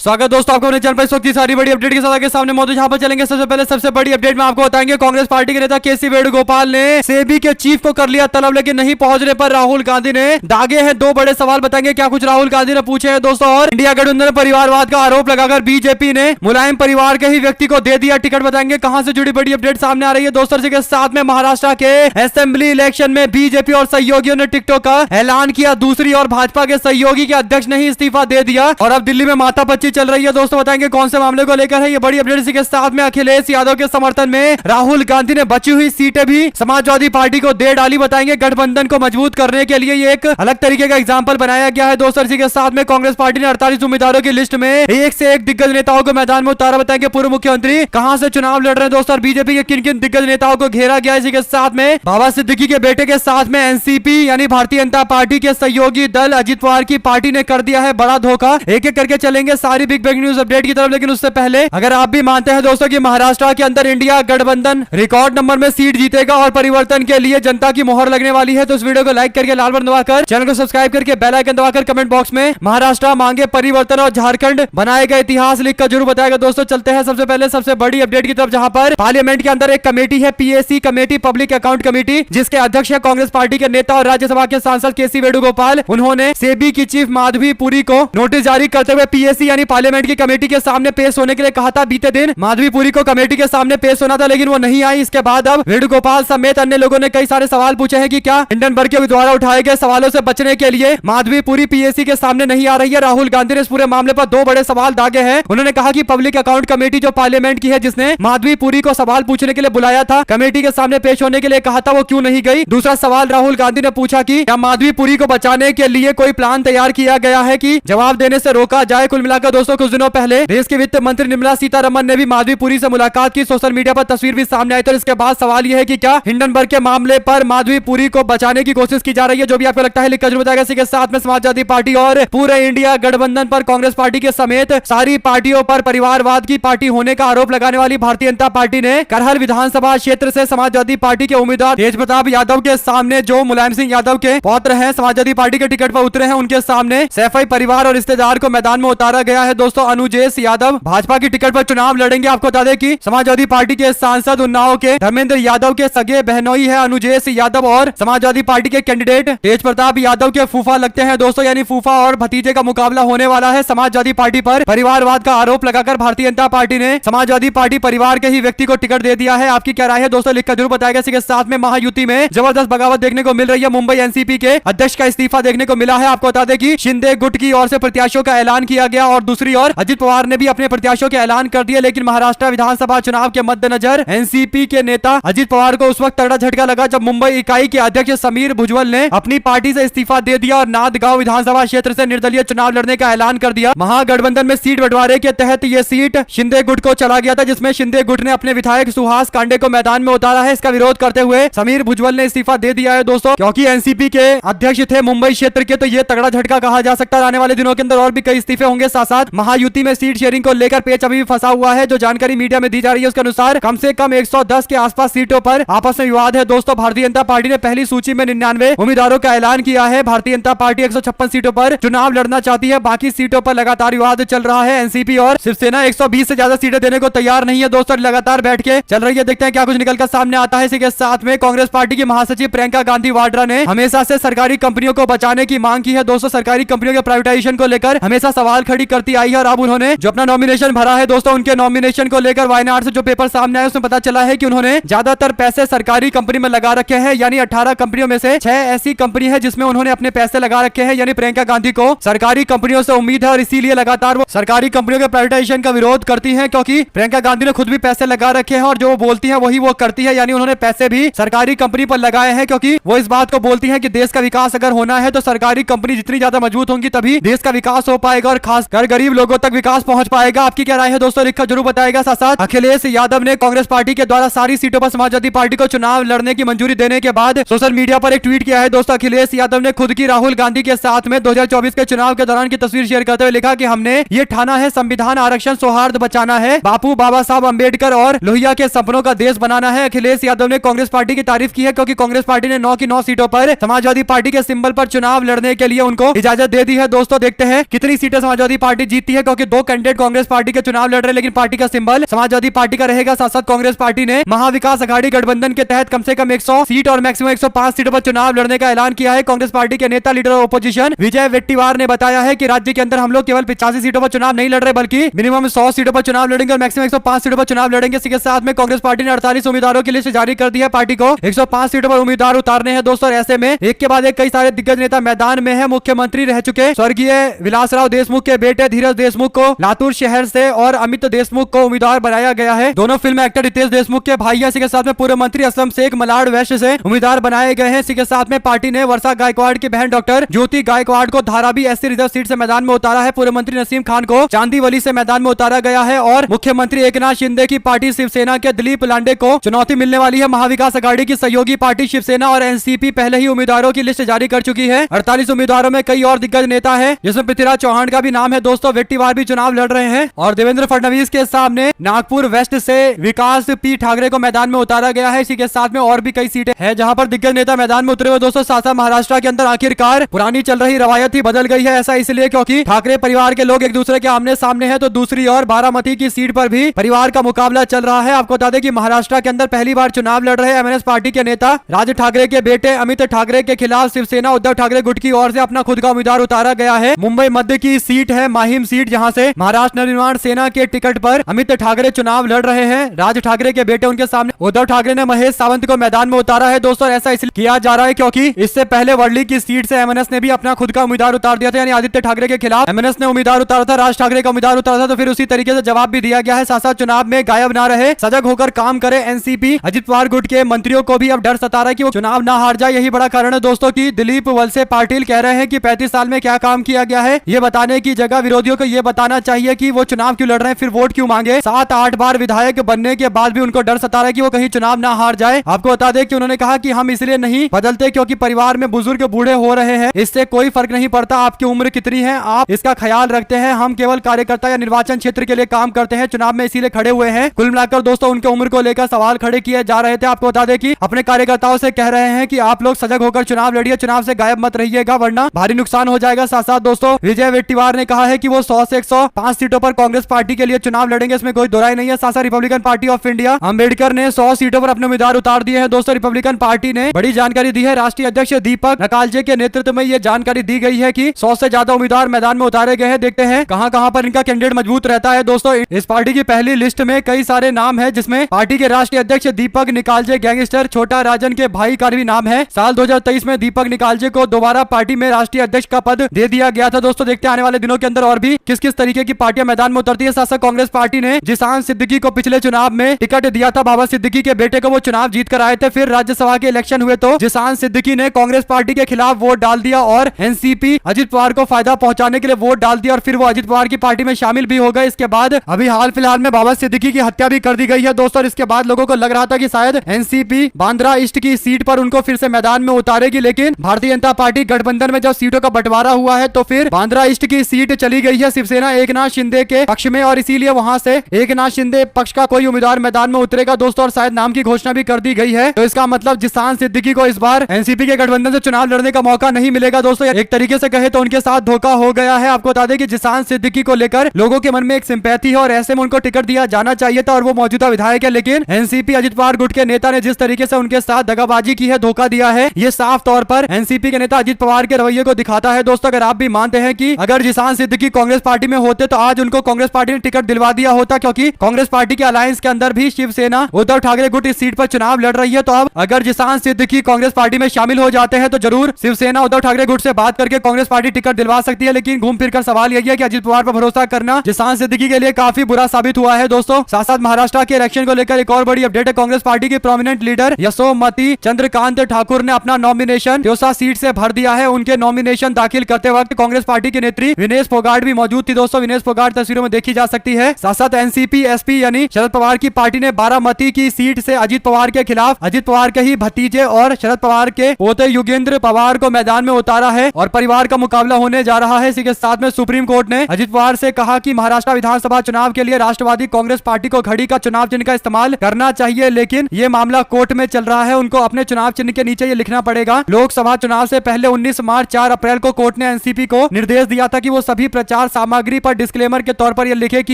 स्वागत दोस्तों आपको अपने चैनल पर इस वक्त की सारी बड़ी अपडेट के साथ आगे सामने मौजूद। यहाँ पर चलेंगे सबसे पहले सबसे बड़ी अपडेट में आपको बताएंगे कांग्रेस पार्टी के नेता केसी वेणुगोपाल ने सेबी के चीफ को कर लिया तलब, लेकिन नहीं पहुंचने पर राहुल गांधी ने दागे हैं दो बड़े सवाल। बताएंगे क्या कुछ राहुल गांधी ने पूछे हैं दोस्तों। और इंडिया गठबंधन परिवारवाद का आरोप लगाकर बीजेपी ने मुलायम परिवार के ही व्यक्ति को दे दिया टिकट। बताएंगे कहां से जुड़ी बड़ी अपडेट सामने आ रही है दोस्तों। के साथ में महाराष्ट्र के असेंबली इलेक्शन में बीजेपी और सहयोगियों ने टिकटों का ऐलान किया। दूसरी ओर भाजपा के सहयोगी के अध्यक्ष ने ही इस्तीफा दे दिया और अब दिल्ली में माथापच्ची चल रही है दोस्तों। बताएंगे कौन से मामले को लेकर है ये बड़ी अपडेट। इसी के साथ में अखिलेश यादव के समर्थन में राहुल गांधी ने बची हुई सीटें भी समाजवादी पार्टी को दे डाली। बताएंगे गठबंधन को मजबूत करने के लिए ये एक अलग तरीके का एग्जाम्पल बनाया गया है दोस्तों। इसी के साथ में कांग्रेस पार्टी ने 48 उम्मीदवारों की लिस्ट में एक से एक दिग्गज नेताओं को मैदान में उतारा। बताएंगे पूर्व मुख्यमंत्री कहां से चुनाव लड़ रहे हैं दोस्तों। बीजेपी के किन किन दिग्गज नेताओं को घेरा गया। इसी के साथ में बाबा सिद्दीकी के बेटे के साथ में एनसीपी यानी भारतीय जनता पार्टी के सहयोगी दल अजित पवार की पार्टी ने कर दिया है बड़ा धोखा। एक एक करके चलेंगे सारी बिग ब्रेकिंग न्यूज अपडेट की तरफ, लेकिन उससे पहले अगर आप भी मानते हैं दोस्तों कि महाराष्ट्र के अंदर इंडिया गठबंधन रिकॉर्ड नंबर में सीट जीतेगा और परिवर्तन के लिए जनता की मोहर लगने वाली है, तो इस वीडियो को लाइक करके लाल बटन दबाकर चैनल को सब्सक्राइब करके बेल आइकन दबाकर कमेंट बॉक्स में महाराष्ट्र मांगे परिवर्तन और झारखंड बनाए गए इतिहास लिखकर जरूर बताएगा दोस्तों। चलते हैं सबसे पहले सबसे बड़ी अपडेट की तरफ, जहां पर पार्लियामेंट के अंदर एक कमेटी है PAC committee, public account committee, जिसके अध्यक्ष है कांग्रेस पार्टी के नेता और राज्यसभा के सांसद केसी वेणुगोपाल। उन्होंने सेबी की चीफ माधवी पुरी को नोटिस जारी करते हुए पीएसी यानी पार्लियामेंट की कमेटी के सामने पेश होने के लिए कहा था। बीते दिन माधवी पुरी को कमेटी के सामने पेश होना था, लेकिन वो नहीं आई। इसके बाद अब वेणुगोपाल समेत अन्य लोगों ने कई सारे सवाल पूछे हैं कि क्या हिंडनबर्ग के द्वारा उठाए गए सवालों से बचने के लिए माधवी पुरी पीएसी के सामने नहीं आ रही है। राहुल गांधी ने इस पूरे मामले पर दो बड़े सवाल दागे हैं। उन्होंने कहा कि पब्लिक अकाउंट कमेटी जो पार्लियामेंट की है, जिसने माधवी पुरी को सवाल पूछने के लिए बुलाया था, कमेटी के सामने पेश होने के लिए कहा था, वो क्यों नहीं गई। दूसरा सवाल राहुल गांधी ने पूछा कि क्या माधवी पुरी को बचाने के लिए कोई प्लान तैयार किया गया है कि जवाब देने से रोका जाए। कुल मिलाकर दोस्तों कुछ दिनों पहले देश की वित्त मंत्री निर्मला सीतारमण ने भी माधवी पुरी से मुलाकात की। सोशल मीडिया पर तस्वीर भी सामने आई। तो इसके बाद सवाल यह है कि क्या हिंडनबर्ग के मामले पर माधवी पुरी को बचाने की कोशिश की जा रही है। जो भी आपको लगता है लिखकर जरूर बताएगा। इसी के साथ में समाजवादी पार्टी और पूरे इंडिया गठबंधन पर कांग्रेस पार्टी के समेत सारी पार्टियों पर परिवारवाद की पार्टी होने का आरोप लगाने वाली भारतीय जनता पार्टी ने करहल विधानसभा क्षेत्र से समाजवादी पार्टी के उम्मीदवार तेज प्रताप यादव के सामने, जो मुलायम सिंह यादव के पौत्र हैं, समाजवादी पार्टी के टिकट पर उतरे हैं, उनके सामने सैफई परिवार और रिश्तेदार को मैदान में उतारा गया है दोस्तों। अनुजेश यादव भाजपा की टिकट पर चुनाव लड़ेंगे। आपको बता दें कि समाजवादी पार्टी के सांसद उन्नाव के धर्मेंद्र यादव के सगे बहनोई है अनुजेश यादव, और समाजवादी पार्टी के कैंडिडेट तेज प्रताप यादव के फूफा लगते हैं दोस्तों, यानी फूफा और भतीजे का मुकाबला होने वाला है। समाजवादी पार्टी पर परिवारवाद का आरोप लगाकर भारतीय जनता पार्टी ने समाजवादी पार्टी परिवार के ही व्यक्ति को टिकट दे दिया है। आपकी क्या राय है दोस्तों, लिखकर जरूर बताएगा। इसी के साथ में महायुति में जबरदस्त बगावत देखने को मिल रही है। मुंबई एनसीपी के अध्यक्ष का इस्तीफा देखने को मिला है। आपको बता दें कि शिंदे गुट की ओर से प्रत्याशियों का ऐलान किया गया और दूसरी ओर अजित पवार ने भी अपने प्रत्याशियों के ऐलान कर दिए, लेकिन महाराष्ट्र विधानसभा चुनाव के मद्देनजर एनसीपी के नेता अजित पवार को उस वक्त तगड़ा झटका लगा जब मुंबई इकाई के अध्यक्ष समीर भुजबल ने अपनी पार्टी से इस्तीफा दे दिया और नांदगांव विधानसभा क्षेत्र से निर्दलीय चुनाव लड़ने का ऐलान कर दिया। महागठबंधन में सीट बंटवारे के तहत यह सीट शिंदे गुट को चला गया था, जिसमें शिंदे गुट ने अपने विधायक सुहास कांडे को मैदान में उतारा है। इसका विरोध करते हुए समीर भुजबल ने इस्तीफा दे दिया है दोस्तों, क्योंकि एनसीपी के अध्यक्ष थे मुंबई क्षेत्र के, तो ये तगड़ा झटका कहा जा सकता है। आने वाले दिनों के अंदर और भी कई इस्तीफे होंगे। साथ साथ महायुति में सीट शेयरिंग को लेकर पेच अभी भी फंसा हुआ है। जो जानकारी मीडिया में दी जा रही है उसके अनुसार कम से कम 110 के आसपास सीटों पर आपस में विवाद है दोस्तों। भारतीय जनता पार्टी ने पहली सूची में 99 उम्मीदवारों का ऐलान किया है। भारतीय जनता पार्टी 156 सीटों पर चुनाव लड़ना चाहती है। बाकी सीटों पर लगातार विवाद चल रहा है। एनसीपी और शिवसेना 120 से ज्यादा सीटें देने को तैयार नहीं है दोस्तों, लगातार बैठ के चल रही है। देखते हैं क्या कुछ निकलकर सामने आता है। इसी के साथ में कांग्रेस पार्टी की महासचिव प्रियंका गांधी वाड्रा ने हमेशा से सरकारी कंपनियों को बचाने की मांग की है दोस्तों। सरकारी कंपनियों के प्राइवेटाइजेशन को लेकर हमेशा सवाल खड़ी करती आई है और अब उन्होंने जो अपना नॉमिनेशन भरा है दोस्तों, उनके नॉमिनेशन को लेकर वायनाड से जो पेपर सामने आया उसमें पता चला है कि उन्होंने ज्यादातर पैसे सरकारी कंपनी में लगा रखे हैं। यानी 18 कंपनियों में से 6 ऐसी कंपनी है जिसमें उन्होंने अपने पैसे लगा रखे हैं। यानी प्रियंका गांधी को सरकारी कंपनियों से उम्मीद है और इसीलिए लगातार वो सरकारी कंपनियों के प्राइवेटाइजेशन का विरोध करती है, क्योंकि प्रियंका गांधी ने खुद भी पैसे लगा रखे हैं और जो वो बोलती है वही वो करती है। यानी उन्होंने पैसे भी सरकारी कंपनी पर लगाए हैं, क्योंकि वो इस बात को बोलती है कि देश का विकास अगर होना है तो सरकारी कंपनी जितनी ज्यादा मजबूत होंगी तभी देश का विकास हो पाएगा और खासकर गरीब लोगों तक विकास पहुंच पाएगा। आपकी क्या राय है दोस्तों, लिखकर जरूर बताएगा। साथ साथ अखिलेश यादव ने कांग्रेस पार्टी के द्वारा सारी सीटों पर समाजवादी पार्टी को चुनाव लड़ने की मंजूरी देने के बाद सोशल मीडिया पर एक ट्वीट किया है दोस्तों। अखिलेश यादव ने खुद की राहुल गांधी के साथ में 2024 के चुनाव के दौरान की तस्वीर शेयर करते हुए लिखा कि हमने ये ठाना है, संविधान आरक्षण सौहार्द बचाना है, बापू बाबा साहब अम्बेडकर और लोहिया के सपनों का देश बनाना है। अखिलेश यादव ने कांग्रेस पार्टी की तारीफ की है, क्योंकि कांग्रेस पार्टी ने 9 की 9 सीटों पर समाजवादी पार्टी के सिंबल पर चुनाव लड़ने के लिए उनको इजाजत दे दी है दोस्तों। देखते हैं कितनी सीटें समाजवादी पार्टी जीतती है, क्योंकि 2 कैंडिडेट कांग्रेस पार्टी के चुनाव लड़ रहे हैं, लेकिन पार्टी का सिंबल समाजवादी पार्टी का रहेगा। साथ साथ कांग्रेस पार्टी ने महाविकास अघाड़ी गठबंधन के तहत कम से कम 100 सीट और मैक्सिमम 105 सीटों पर चुनाव लड़ने का ऐलान किया है। कांग्रेस पार्टी के नेता, लीडर और ओपोजिशन विजय वेट्टीवार ने बताया है कि राज्य के अंदर हम लोग केवल 85 सीटों पर चुनाव नहीं लड़ रहे, बल्कि मिनिमम 100 सीटों पर चुनाव लड़ेंगे और मैक्सिमम 105 सीटों पर चुनाव लड़ेंगे। इसी के साथ में कांग्रेस पार्टी ने 48 उम्मीदवारों की लिस्ट जारी कर दी है। पार्टी को 105 सीटों पर उम्मीदवार उतारने हैं दोस्तों। ऐसे में एक के बाद एक कई सारे दिग्गज नेता मैदान में है। मुख्यमंत्री रह चुके स्वर्गीय विलासराव देशमुख के बेटे धीरज देशमुख को लातूर शहर से और अमित देशमुख को उम्मीदवार बनाया गया है। दोनों फिल्म एक्टर रितेश देशमुख के भाई है। इसी के साथ में पूर्व मंत्री असलम शेख मलाड वैश्य से उम्मीदवार बनाए गए हैं। इसी के साथ में पार्टी ने वर्षा गायकवाड़ की बहन डॉक्टर ज्योति गायकवाड़ को धारावी एससी रिजर्व सीट से मैदान में उतारा है। पूर्व मंत्री नसीम खान को चांदीवली से मैदान में उतारा गया है और मुख्यमंत्री एकनाथ शिंदे की पार्टी शिवसेना के दिलीप लांडे को चुनौती मिलने वाली है। महाविकास अघाड़ी की सहयोगी पार्टी शिवसेना और एनसीपी पहले ही उम्मीदवारों की लिस्ट जारी कर चुकी है। 48 उम्मीदवारों में कई और दिग्गज नेता है, जिसमें पृथ्वीराज चौहान का भी नाम है दोस्तों। वेट्टीवार भी चुनाव लड़ रहे हैं और देवेंद्र फडणवीस के सामने नागपुर वेस्ट से विकास पी ठाकरे को मैदान में उतारा गया है। इसी के साथ में और भी कई सीटें हैं जहां पर दिग्गज नेता मैदान में उतरे हुए दोस्तों। साथ साथ महाराष्ट्र के अंदर आखिरकार पुरानी चल रही रवायत ही बदल गई है। ऐसा इसलिए क्योंकि ठाकरे परिवार के लोग एक दूसरे के आमने सामने हैं, तो दूसरी ओर बारामती की सीट पर भी परिवार का मुकाबला चल रहा है। आपको बता दें कि महाराष्ट्र के अंदर पहली बार चुनाव लड़ रहे एमएनएस पार्टी के नेता राज ठाकरे के बेटे अमित ठाकरे के खिलाफ शिवसेना उद्धव ठाकरे गुट की ओर से अपना खुद का उम्मीदवार उतारा गया है। मुंबई मध्य की सीट है माहिम सीट, जहां से महाराष्ट्र नवनिर्माण सेना के टिकट पर अमित ठाकरे चुनाव लड़ रहे हैं। राज ठाकरे के बेटे उनके सामने उद्धव ठाकरे ने महेश सावंत को मैदान में उतारा है दोस्तों। ऐसा इसलिए किया जा रहा है क्योंकि इससे पहले वर्ली की सीट से एमएनएस ने भी अपना खुद का उम्मीदवार उतार दिया था, यानी आदित्य ठाकरे के खिलाफ एमएनएस ने उम्मीदवार उतारा था, राज ठाकरे का उम्मीदवार उतारा था, तो फिर उसी तरीके से जवाब भी दिया गया है। साथ साथ चुनाव में गायब ना रहे, सजग होकर काम करे एनसीपी। अजित पवार गुट के मंत्रियों को भी अब डर सता रहा है कि वो चुनाव ना हार जाए। यही बड़ा कारण है दोस्तों कि दिलीप वलसे पाटिल कह रहे हैं कि 35 साल में क्या काम किया गया है, ये बताने की जगह विरोधियों को ये बताना चाहिए कि वो चुनाव क्यों लड़ रहे हैं, फिर वोट क्यों मांगे। 7-8 बार विधायक बनने के बाद भी उनको डर सता रहा है कि वो कहीं चुनाव ना हार जाए। आपको बता दें कि उन्होंने कहा कि हम इसलिए नहीं बदलते क्योंकि परिवार में बुजुर्ग बूढ़े हो रहे हैं, इससे कोई फर्क नहीं पड़ता आपकी उम्र कितनी है, आप इसका ख्याल रखते हैं। हम केवल कार्यकर्ता या निर्वाचन क्षेत्र के लिए काम करते हैं, चुनाव में इसीलिए खड़े हुए हैं। कुल मिलाकर दोस्तों उनके उम्र को लेकर सवाल खड़े किए जा रहे थे। आपको बता दें कि अपने कार्यकर्ताओं से कह रहे हैं कि आप लोग सजग होकर चुनाव लड़िए, चुनाव से गायब मत रहिएगा वरना भारी नुकसान हो जाएगा। साथ साथ दोस्तों विजय वेट्टीवार ने कहा है कि वो 100 से 105 सीटों पर कांग्रेस पार्टी के लिए चुनाव लड़ेंगे, इसमें कोई दोराई नहीं है। साथ साथ Republican party of India Ambedkar ने 100 सीटों पर अपने उम्मीदवार उतार दिए हैं दोस्तों। रिपब्लिकन पार्टी ने बड़ी जानकारी दी है। राष्ट्रीय अध्यक्ष दीपक नकालजे के नेतृत्व में यह जानकारी दी गई है कि 100 से ज्यादा उम्मीदवार मैदान में उतारे गए हैं। देखते हैं कहां पर इनका कैंडिडेट मजबूत रहता है दोस्तों। इस पार्टी की पहली लिस्ट में कई सारे नाम है, जिसमें पार्टी के राष्ट्रीय अध्यक्ष दीपक निकालजे गैंगस्टर छोटा राजन के भाई का भी नाम है। साल 2023 में दीपक निकालजे को दोबारा पार्टी में राष्ट्रीय अध्यक्ष का पद दे दिया गया था दोस्तों। देखते हैं आने वाले दिनों के अंदर और भी किस किस तरीके की पार्टियां मैदान में उतरती है। साथ साथ कांग्रेस पार्टी ने जिसान सिद्दीकी को पिछले चुनाव में टिकट दिया था, बाबा सिद्दीकी के बेटे को वो चुनाव जीत कर आए थे। फिर राज्यसभा के इलेक्शन हुए तो जिसान सिद्दीकी ने कांग्रेस पार्टी के खिलाफ वोट डाल दिया और एनसीपी अजित पवार को फायदा पहुंचाने के लिए वोट डाल दिया और फिर वो अजित पवार की पार्टी में शामिल भी हो गए। इसके बाद अभी हाल फिलहाल में बाबा सिद्दीकी की हत्या भी कर दी गई है दोस्तों। इसके बाद लोगों को लग रहा था कि शायद एनसीपी बांद्रा ईस्ट की सीट पर उनको फिर से मैदान में उतारेगी, लेकिन भारतीय जनता पार्टी गठबंधन में जब सीटों का बंटवारा हुआ है तो फिर बांद्रा ईस्ट की सीट चली गई है शिवसेना एकनाथ शिंदे के पक्ष में और इसीलिए वहां से एकनाथ शिंदे पक्ष का कोई उम्मीदवार मैदान में उतरेगा दोस्तों और शायद नाम की घोषणा भी कर दी गई है। तो इसका मतलब जिसान सिद्दीकी को इस बार एनसीपी के गठबंधन से चुनाव लड़ने का मौका नहीं मिलेगा दोस्तों। एक तरीके से कहे तो उनके साथ धोखा हो गया है। आपको बता दें कि जिसान सिद्दीकी को लेकर लोगों के मन में एक सिंपैथी है और ऐसे में उनको टिकट दिया जाना चाहिए था और वो मौजूदा विधायक है, लेकिन एनसीपी अजित पवार गुट के नेता ने जिस तरीके से उनके साथ दगाबाजी की है, धोखा दिया है, ये साफ तौर पर एनसीपी के नेता अजित पवार के रवैये को दिखाता है दोस्तों। अगर आप भी मानते हैं कि अगर जिसान सिद्दीकी कांग्रेस पार्टी में होते तो आज उनको कांग्रेस पार्टी ने टिकट दिलवा दिया होता, क्योंकि कांग्रेस पार्टी के अलायंस के अंदर भी शिवसेना उद्धव ठाकरे गुट इस सीट पर चुनाव लड़ रही है। तो अब अगर जिसान सिद्दीकी कांग्रेस पार्टी में शामिल हो जाते हैं तो जरूर शिवसेना उद्धव ठाकरे गुट से बात करके कांग्रेस पार्टी टिकट दिलवा सकती है, लेकिन घूम फिर कर सवाल यही है कि अजित पवार पर भरोसा करना जिसान सिद्दीकी के लिए काफी बुरा साबित हुआ है दोस्तों। साथ साथ महाराष्ट्र के इलेक्शन को लेकर एक और बड़ी अपडेट है। कांग्रेस पार्टी की प्रोमिनेंट लीडर यशोमती चंद्रकांत ठाकुर ने अपना नॉमिनेशन त्योसा सीट से भर दिया है। उनके नॉमिनेशन दाखिल करते वक्त कांग्रेस पार्टी की नेत्री विनेश फोगाट भी मौजूद थी दोस्तों। विनेश फोगाट तस्वीरों में देखी जा सकती है। साथ साथ एनसीपी एसपी यानी शरद पवार की पार्टी ने बारामती की सीट से अजित पवार के खिलाफ अजित पवार के ही भतीजे और शरद पवार के पोते युगेंद्र पवार को मैदान में उतारा है और परिवार का मुकाबला होने जा रहा है। इसी के साथ में सुप्रीम कोर्ट ने अजित पवार से कहा कि महाराष्ट्र विधानसभा चुनाव के लिए राष्ट्रवादी कांग्रेस पार्टी को घड़ी का चुनाव चिन्ह का इस्तेमाल करना चाहिए, लेकिन ये मामला कोर्ट में चल रहा है। उनको अपने चुनाव चिन्ह के नीचे ये लिखना पड़ेगा। लोकसभा चुनाव से पहले 19 मार्च 4 अप्रैल को कोर्ट ने एनसीपी को निर्देश दिया था कि वो सभी प्रचार प्रचार सामग्री पर डिस्क्लेमर के तौर पर यह लिखे कि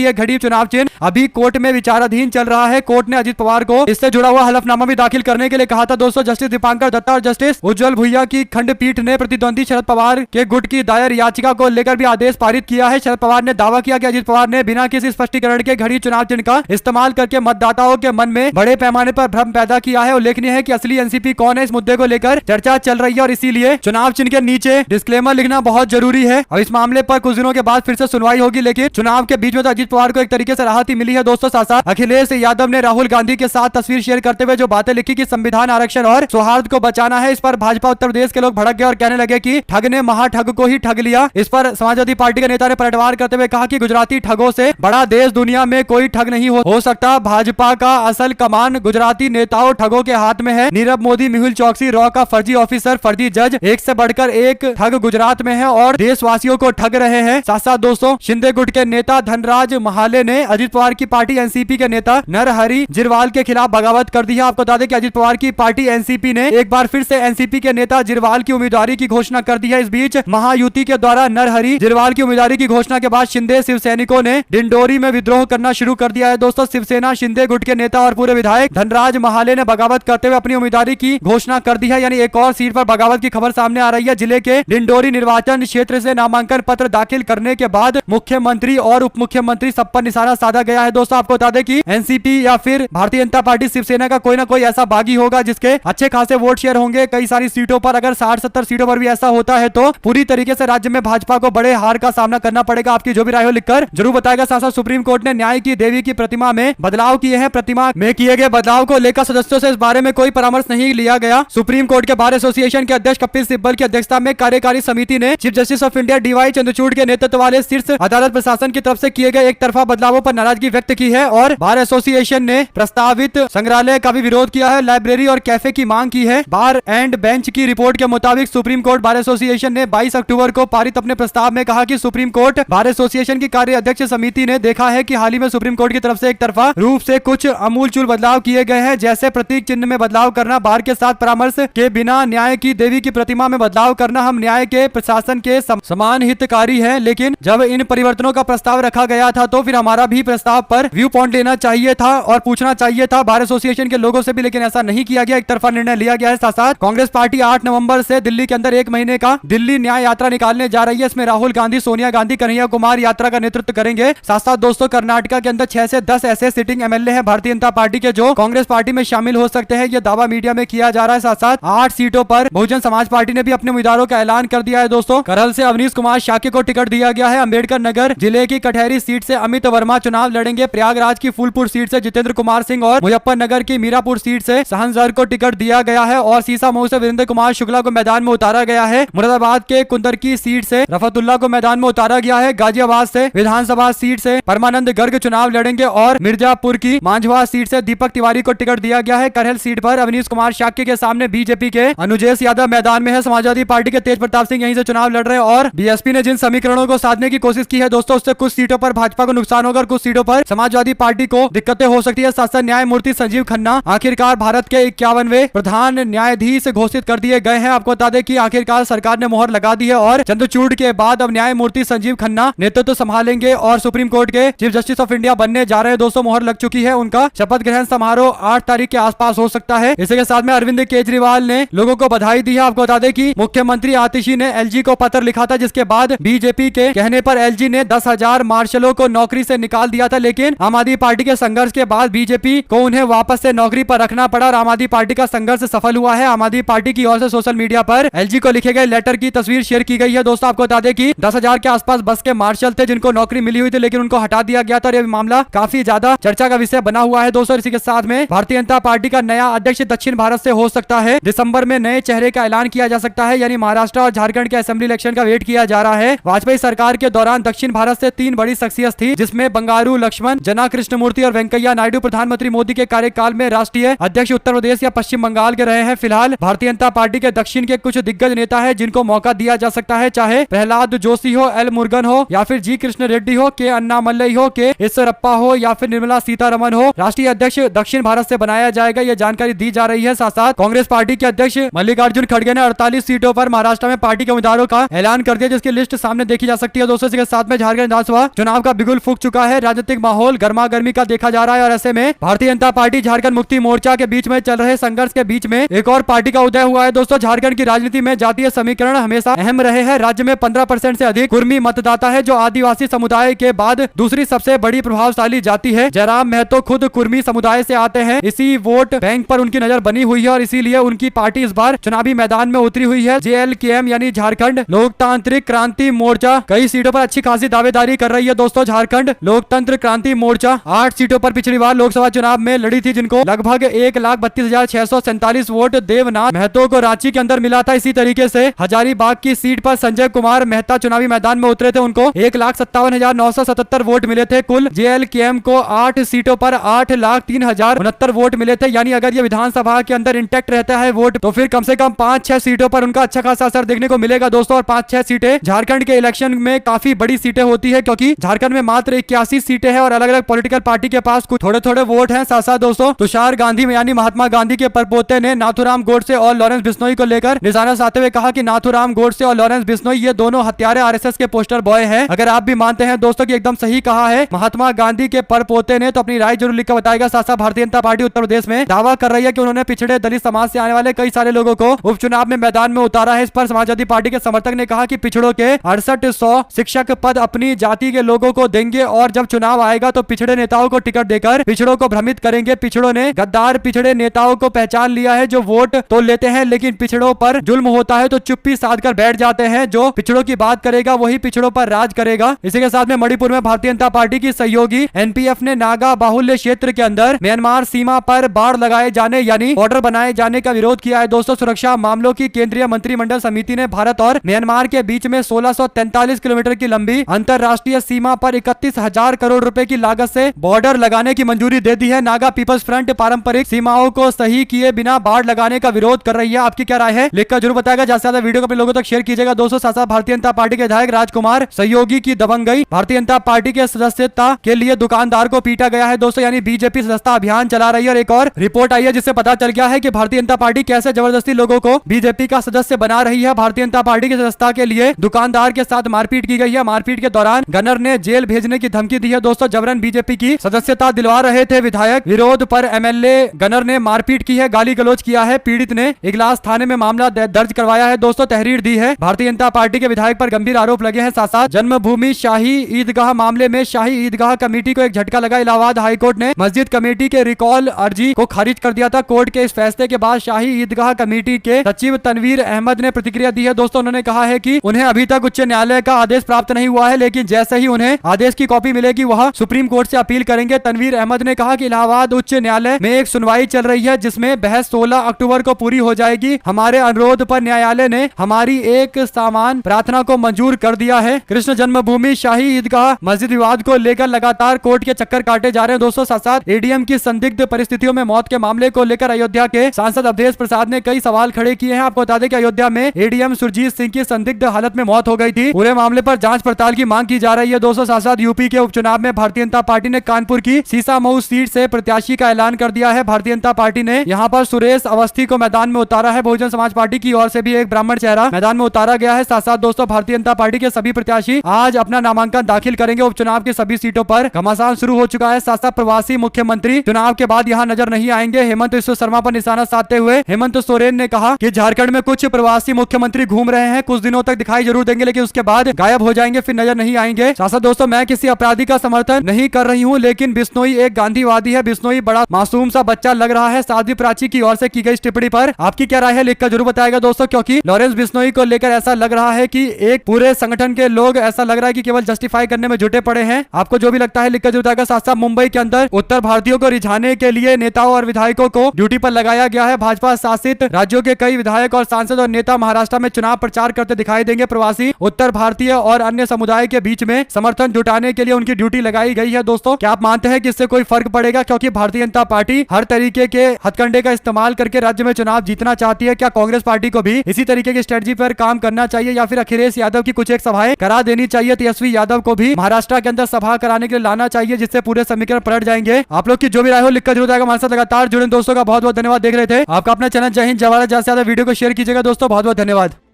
यह घड़ी चुनाव चिन्ह अभी कोर्ट में विचाराधीन चल रहा है। कोर्ट ने अजित पवार को इससे जुड़ा हुआ हलफनामा भी दाखिल करने के लिए कहा था। दोस्तों, जस्टिस दीपांकर दत्ता और जस्टिस उज्जवल भुइया की खंडपीठ ने प्रतिद्वंदी शरद पवार के गुट की दायर याचिका को लेकर भी आदेश पारित किया है। शरद पवार ने दावा किया कि अजित पवार ने बिना किसी स्पष्टीकरण के घड़ी चुनाव चिन्ह का इस्तेमाल करके मतदाताओं के मन में बड़े पैमाने पर भ्रम पैदा किया है। उल्लेखनीय है कि असली एनसीपी कौन है, इस मुद्दे को लेकर चर्चा चल रही है और इसीलिए चुनाव चिन्ह के नीचे डिस्क्लेमर लिखना बहुत जरूरी है। और इस मामले पर कुछ दिनों के बाद फिर से सुनवाई होगी, लेकिन चुनाव के बीच में तो अजित पवार को एक तरीके से राहत ही मिली है। दोस्तों, साथ साथ अखिलेश यादव ने राहुल गांधी के साथ तस्वीर शेयर करते हुए जो बातें लिखी कि संविधान, आरक्षण और सौहार्द को बचाना है। इस पर भाजपा उत्तर प्रदेश के लोग भड़क गए और कहने लगे कि ठग ने महाठग को ही ठग लिया। इस पर समाजवादी पार्टी के नेता ने पलटवार करते हुए कहा कि गुजराती ठगों से बड़ा देश दुनिया में कोई ठग नहीं हो सकता। भाजपा का असल कमान गुजराती नेताओं ठगों के हाथ में है। नीरव मोदी, मेहुल चौकसी, रॉ का फर्जी ऑफिसर, फर्जी जज, एक से बढ़कर एक ठग गुजरात में है और देशवासियों को ठग रहे हैं। साथ साथ दोस्तों, शिंदे गुट के नेता धनराज महाले ने अजित पवार की पार्टी एनसीपी के नेता नरहरि जिरवाल के खिलाफ बगावत कर दी है। आपको बता दें कि अजित पवार की पार्टी एनसीपी ने एक बार फिर से एनसीपी के नेता जिरवाल की उम्मीदवारी की घोषणा कर दी है। इस बीच महायुति के द्वारा नरहरि जिरवाल की उम्मीदवारी की घोषणा के बाद शिंदे शिव सैनिकों ने डिंडोरी में विद्रोह करना शुरू कर दिया है। दोस्तों, शिवसेना शिंदे गुट के नेता और पूर्व विधायक धनराज महाले ने बगावत करते हुए अपनी उम्मीदवारी की घोषणा कर दी है। यानी एक और सीट पर बगावत की खबर सामने आ रही है। जिले के डिंडोरी निर्वाचन क्षेत्र से नामांकन पत्र दाखिल करने के बाद मुख्यमंत्री और उप मुख्यमंत्री सब पर निशाना साधा गया है। दोस्तों, आपको बता दें कि एनसीपी या फिर भारतीय जनता पार्टी शिवसेना का कोई ना कोई ऐसा बागी होगा जिसके अच्छे खासे वोट शेयर होंगे कई सारी सीटों पर। अगर 60-70 सीटों पर भी ऐसा होता है तो पूरी तरीके से राज्य में भाजपा को बड़े हार का सामना करना पड़ेगा। आपकी जो भी राय हो लिखकर जरूर बताएगा। साथ साथ सुप्रीम कोर्ट ने न्याय की देवी की प्रतिमा में बदलाव किए हैं। प्रतिमा में किए गए बदलाव को लेकर सदस्यों से इस बारे में कोई परामर्श नहीं लिया गया। सुप्रीम कोर्ट के बार एसोसिएशन के अध्यक्ष कपिल सिब्बल की अध्यक्षता में कार्यकारी समिति ने chief justice of India DY Chandrachud के नेतृत्व वाले शीर्ष अदालत प्रशासन की तरफ से किए गए एक तरफा बदलावों पर नाराजगी व्यक्त की है और बार एसोसिएशन ने प्रस्तावित संग्रहालय का भी विरोध किया है। लाइब्रेरी और कैफे की मांग की है। बार एंड बेंच की रिपोर्ट के मुताबिक सुप्रीम कोर्ट बार एसोसिएशन ने 22 अक्टूबर को पारित अपने प्रस्ताव में कहा कि सुप्रीम कोर्ट बार एसोसिएशन की कार्य अध्यक्ष समिति ने देखा है कि हाल ही में सुप्रीम कोर्ट की तरफ से एक तरफा रूप से कुछ अमूलचूल बदलाव किए गए हैं, जैसे प्रतीक चिन्ह में बदलाव करना, बार के साथ परामर्श के बिना न्याय की देवी की प्रतिमा में बदलाव करना। हम न्याय के प्रशासन के समान हितकारी हैं, लेकिन जब इन परिवर्तनों का प्रस्ताव रखा गया था तो फिर हमारा भी प्रस्ताव पर व्यू पॉइंट लेना चाहिए था और पूछना चाहिए था बार एसोसिएशन के लोगों से भी, लेकिन ऐसा नहीं किया गया। एक तरफा निर्णय लिया गया है। साथ साथ कांग्रेस पार्टी 8 नवंबर से दिल्ली के अंदर 1 महीने का दिल्ली न्याय यात्रा निकालने जा रही है। इसमें राहुल गांधी, सोनिया गांधी, कन्हैया कुमार यात्रा का नेतृत्व करेंगे। साथ साथ दोस्तों, कर्नाटका के अंदर 6 से 10 ऐसे सिटिंग एमएलए हैं भारतीय जनता पार्टी के जो कांग्रेस पार्टी में शामिल हो सकते हैं। यह दावा मीडिया में किया जा रहा है। साथ साथ 8 सीटों पर बहुजन समाज पार्टी ने भी अपने उम्मीदवारों का ऐलान कर दिया है। दोस्तों, करहल से अवनीश कुमार शाक्य को टिकट दिया गया है। अंबेडकर नगर जिले की कटहरी सीट से अमित वर्मा चुनाव लड़ेंगे। प्रयागराज की फूलपुर सीट से जितेंद्र कुमार सिंह और मुजफ्फरनगर की मीरापुर सीट से सहनजर को टिकट दिया गया है और सीसामऊ से वीरेंद्र कुमार शुक्ला को मैदान में उतारा गया है। मुरादाबाद के कुंदर की सीट से रफतुल्ला को मैदान में उतारा गया है। गाजियाबाद से विधानसभा सीट से परमानंद गर्ग चुनाव लड़ेंगे और मिर्जापुर की मांझवा सीट से दीपक तिवारी को टिकट दिया गया है। करहल सीट पर अवनीश कुमार शाक्य के सामने बीजेपी के अनुजेश यादव मैदान में है। समाजवादी पार्टी के तेज प्रताप सिंह यहीं से चुनाव लड़ रहे हैं और बीएसपी ने जिन समीकरणों को साधने की कोशिश की है दोस्तों, उससे कुछ सीटों पर भाजपा को नुकसान होगा और कुछ सीटों पर समाजवादी पार्टी को दिक्कतें हो सकती है। साथ साथ न्यायमूर्ति संजीव खन्ना आखिरकार भारत के 51वें प्रधान न्यायाधीश घोषित कर दिए गए हैं। आपको बता दें कि आखिरकार सरकार ने मोहर लगा दी है और चंद्रचूड़ के बाद अब न्यायमूर्ति संजीव खन्ना नेतृत्व संभालेंगे और सुप्रीम कोर्ट के चीफ जस्टिस ऑफ इंडिया बनने जा रहे हैं। दोस्तों, मोहर लग चुकी है। उनका शपथ ग्रहण समारोह 8 तारीख के आसपास हो सकता है। इसी के साथ में अरविंद केजरीवाल ने लोगों को बधाई दी है। आपको बता दें कि मुख्यमंत्री आतिशी ने एलजी को पत्र लिखा था, जिसके बाद बीजेपी के कहने पर एलजी ने 10,000 मार्शलों को नौकरी से निकाल दिया था, लेकिन आम आदमी पार्टी के संघर्ष के बाद बीजेपी को उन्हें वापस से नौकरी पर रखना पड़ा और आम आदमी पार्टी का संघर्ष सफल हुआ है। आम आदमी पार्टी की ओर से सोशल मीडिया पर एलजी को लिखे गए लेटर की तस्वीर शेयर की गई है। दोस्तों, आपको बता दें कि 10,000 के आसपास बस के मार्शल थे जिनको नौकरी मिली हुई थी, लेकिन उनको हटा दिया गया था और यह मामला काफी ज्यादा चर्चा का विषय बना हुआ है। दोस्तों, इसी के साथ में भारतीय जनता पार्टी का नया अध्यक्ष दक्षिण भारत से हो सकता है। दिसंबर में नए चेहरे का ऐलान किया जा सकता है, यानी महाराष्ट्र और झारखंड के असेंबली इलेक्शन का वेट किया जा रहा है। वाजपेयी सरकार के दौरान दक्षिण भारत से 3 बड़ी शख्सियत थी, जिसमें बंगारू लक्ष्मण, जना कृष्णमूर्ति और वेंकैया नायडू प्रधानमंत्री मोदी के कार्यकाल में राष्ट्रीय अध्यक्ष उत्तर प्रदेश या पश्चिम बंगाल के रहे हैं। फिलहाल भारतीय जनता पार्टी के दक्षिण के कुछ दिग्गज नेता है जिनको मौका दिया जा सकता है, चाहे प्रहलाद जोशी हो, एल मुरुगन हो या फिर जी कृष्ण रेड्डी हो, के अन्नामलई हो, के येदियुरप्पा हो या फिर निर्मला सीतारमण हो। राष्ट्रीय अध्यक्ष दक्षिण भारत से बनाया जाएगा, यह जानकारी दी जा रही है। साथ साथ कांग्रेस पार्टी के अध्यक्ष मल्लिकार्जुन खड़गे ने 48 सीटों पर महाराष्ट्र में पार्टी के उम्मीदवारों का ऐलान कर दिया, जिसकी लिस्ट सामने देखी जा सकती है। जाती है दोस्तों। इसके साथ में झारखंड विधानसभा चुनाव का बिगुल फूंक चुका है, राजनीतिक माहौल गर्मा गर्मी का देखा जा रहा है और ऐसे में भारतीय जनता पार्टी झारखंड मुक्ति मोर्चा के बीच में चल रहे संघर्ष के बीच में एक और पार्टी का उदय हुआ है दोस्तों। झारखंड की राजनीति में जातीय समीकरण हमेशा अहम रहे हैं। राज्य में 15% से अधिक कुर्मी मतदाता है, जो आदिवासी समुदाय के बाद दूसरी सबसे बड़ी प्रभावशाली जाति है। जयराम महतो खुद कुर्मी समुदाय से आते हैं, इसी वोट बैंक पर उनकी नजर बनी हुई है और इसीलिए उनकी पार्टी इस बार चुनावी मैदान में उतरी हुई है। JLKM यानी झारखंड लोकतांत्रिक क्रांति मोर्चा कई सीटों पर अच्छी खासी दावेदारी कर रही है दोस्तों। झारखंड लोकतंत्र क्रांति मोर्चा 8 सीटों पर पिछली बार लोकसभा चुनाव में लड़ी थी, जिनको लगभग 1,32,647 वोट देवनाथ महतो को रांची के अंदर मिला था। इसी तरीके से हजारीबाग की सीट पर संजय कुमार मेहता चुनावी मैदान में उतरे थे, उनको 1,57,977 वोट मिले थे। कुल JLKM को 8 सीटों पर 8,03,069 वोट मिले थे। यानी अगर ये विधानसभा के अंदर इंटैक्ट रहता है वोट, तो फिर कम से कम 5-6 सीटों पर उनका अच्छा खासा असर देखने को मिलेगा दोस्तों। और 5-6 सीटें झारखंड के इलेक्शन में काफी बड़ी सीटें होती है, क्योंकि झारखंड में मात्र 81 सीटें हैं और अलग अलग पॉलिटिकल पार्टी के पास कुछ थोड़े थोड़े वोट हैं। साथ साथ दोस्तों तुषार गांधी यानी महात्मा गांधी के परपोते ने नाथूराम गोडसे और लॉरेंस बिश्नोई को लेकर निशाना साधते हुए कहा कि नाथूराम गोडसे और लॉरेंस बिश्नोई ये दोनों हत्यारे RSS के पोस्टर बॉय हैं। अगर आप भी मानते हैं दोस्तों कि एकदम सही कहा है महात्मा गांधी के परपोते ने, तो अपनी राय जरूर लिखकर बताएगा। साथ साथ भारतीय जनता पार्टी उत्तर प्रदेश में दावा कर रही है कि उन्होंने पिछड़े दलित समाज से आने वाले कई सारे लोगों को उपचुनाव में मैदान में उतारा है। इस पर समाजवादी पार्टी के समर्थक ने कहा कि पिछड़ों के 6800 शिक्षक पद अपनी जाति के लोगों को देंगे और जब चुनाव आएगा तो पिछड़े नेताओं को टिकट देकर पिछड़ों को भ्रमित करेंगे। पिछड़ों ने गद्दार पिछड़े नेताओं को पहचान लिया है, जो वोट तो लेते हैं लेकिन पिछड़ों पर जुल्म होता है तो चुप्पी साध कर बैठ जाते हैं। जो पिछड़ों की बात करेगा वही पिछड़ों पर राज करेगा। इसी के साथ में मणिपुर में भारतीय जनता पार्टी की सहयोगी NPF ने नागा बाहुल्य क्षेत्र के अंदर म्यांमार सीमा पर बाड़ लगाए जाने यानी बॉर्डर बनाए जाने का विरोध किया है दोस्तों। सुरक्षा मामलों की केंद्रीय मंत्रिमंडल समिति ने भारत और म्यांमार के बीच में 1643 किलोमीटर की लंबी अंतरराष्ट्रीय सीमा पर 31,000 करोड़ रुपए की लागत से बॉर्डर लगाने की मंजूरी दे दी है। नागा पीपल्स फ्रंट पारंपरिक सीमाओं को सही किए बिना बाढ़ लगाने का विरोध कर रही है। आपकी क्या राय है लिखकर जरूर बताएगा। ज्यादा से ज्यादा वीडियो को अपने लोगों तक शेयर कीजिएगा दोस्तों। साथ साथ भारतीय जनता पार्टी के विधायक राजकुमार सहयोगी की दबंगई, भारतीय जनता पार्टी के सदस्यता के लिए दुकानदार को पीटा गया है दोस्तों। यानी बीजेपी सदस्यता अभियान चला रही है और एक और रिपोर्ट आई है जिससे पता चल गया है कि भारतीय जनता पार्टी कैसे जबरदस्ती लोगों को बीजेपी का सदस्य बना रही है। भारतीय जनता पार्टी की सदस्यता के लिए दुकानदार के साथ मारपीट की गई है। मारपीट के दौरान गनर ने जेल भेजने की धमकी दी है दोस्तों। जबरन बीजेपी की सदस्यता दिलवा रहे थे विधायक, विरोध पर MLA गनर ने मारपीट की है, गाली गलौज किया है। पीड़ित ने इगलास थाने में मामला दर्ज करवाया है दोस्तों, तहरीर दी है। भारतीय जनता पार्टी के विधायक पर गंभीर आरोप लगे हैं। साथ साथ जन्मभूमि शाही ईदगाह मामले में शाही ईदगाह कमेटी को एक झटका लगा। इलाहाबाद हाईकोर्ट ने मस्जिद कमेटी के रिकॉल अर्जी को खारिज कर दिया था। कोर्ट के इस फैसले के बाद शाही ईदगाह कमेटी के सचिव तनवीर अहमद ने प्रतिक्रिया दी है दोस्तों। उन्होंने कहा है कि उन्हें अभी तक उच्च न्यायालय का आदेश प्राप्त नहीं हुआ है, लेकिन जैसे ही उन्हें आदेश की कॉपी मिलेगी वह सुप्रीम कोर्ट से अपील करेंगे। तनवीर अहमद ने कहा कि इलाहाबाद उच्च न्यायालय में एक सुनवाई चल रही है जिसमें बहस 16 अक्टूबर को पूरी हो जाएगी। हमारे अनुरोध पर न्यायालय ने हमारी एक सामान प्रार्थना को मंजूर कर दिया है। कृष्ण जन्मभूमि शाही ईदगाह मस्जिद विवाद को लेकर लगातार कोर्ट के चक्कर काटे जा रहे हैं दोस्तों। साथ साथ ADM की संदिग्ध परिस्थितियों में मौत के मामले को लेकर अयोध्या के सांसद अवधेश प्रसाद ने कई सवाल खड़े किए हैं। आपको बता दें कि अयोध्या में ADM सुरजीत सिंह की संदिग्ध हालत में मौत हो गई थी। पूरे मामले पर जांच पड़ताल की मांग की जा रही है दोस्तों। साथ साथ यूपी के उपचुनाव में भारतीय जनता पार्टी ने कानपुर की सीसामऊ सीट से प्रत्याशी का ऐलान कर दिया है। भारतीय जनता पार्टी ने यहां पर सुरेश अवस्थी को मैदान में उतारा है। बहुजन समाज पार्टी की ओर से भी एक ब्राह्मण चेहरा मैदान में उतारा गया है। साथ साथ दोस्तों भारतीय जनता पार्टी के सभी प्रत्याशी आज अपना नामांकन दाखिल करेंगे। उपचुनाव की सभी सीटों पर घमासान शुरू हो चुका है। साथ साथ प्रवासी मुख्यमंत्री चुनाव के बाद यहां नजर नहीं आएंगे। हेमंत बिस्व शर्मा पर निशाना साधते हुए हेमंत सोरेन ने कहा कि झारखंड में कुछ प्रवासी मुख्यमंत्री घूम रहे हैं, कुछ दिनों तक दिखाई जरूर देंगे लेकिन उसके बाद गायब हो जाएंगे, फिर नजर नहीं आएंगे। साथ साथ दोस्तों मैं किसी अपराधी का समर्थन नहीं कर रही हूं, लेकिन बिश्नोई एक गांधीवादी है। बिश्नोई बड़ा मासूम सा बच्चा लग रहा है। साध्वी प्राची की ओर से की गई टिप्पणी पर आपकी क्या राय है लिखकर जरूर बताएगा दोस्तों, क्योंकि लॉरेंस बिश्नोई को लेकर ऐसा लग रहा है कि एक पूरे संगठन के लोग ऐसा लग रहा है कि केवल जस्टिफाई करने में जुटे पड़े हैं। आपको जो भी लगता है लिखकर जरूर बताएगा। साथ साथ मुंबई के अंदर उत्तर भारतीयों को रिझाने के लिए नेताओं और विधायकों को ड्यूटी पर लगाया गया है। भाजपा शासित राज्यों के कई विधायक और सांसद और नेता महाराष्ट्र में चुनाव प्रचार करते दिखाई देंगे। प्रवासी उत्तर भारतीय और अन्य समुदाय के बीच में समर्थन जुटाने के लिए उनकी ड्यूटी लगाई गई है दोस्तों। क्या आप मानते हैं कि इससे कोई फर्क पड़ेगा, क्योंकि भारतीय जनता पार्टी हर तरीके के हथकंडे का इस्तेमाल करके राज्य में चुनाव जीतना चाहती है। क्या कांग्रेस पार्टी को भी इसी तरीके की स्ट्रेटजी पर काम करना चाहिए या फिर अखिलेश यादव की कुछ एक सभाएं करा देनी चाहिए? तेजस्वी यादव को भी महाराष्ट्र के अंदर सभा कराने के लिए लाना चाहिए, जिससे पूरे समीकरण पलट जाएंगे। आप लोग की जो भी राय हो लिखकर जरूर आएगा। हमारे साथ लगातार जुड़े दोस्तों का बहुत बहुत धन्यवाद। देख रहे थे आपका अपना चैनल जय हिंद जय भारत। ज्यादा से ज्यादा वीडियो को शेयर कीजिएगा दोस्तों। बहुत बहुत धन्यवाद।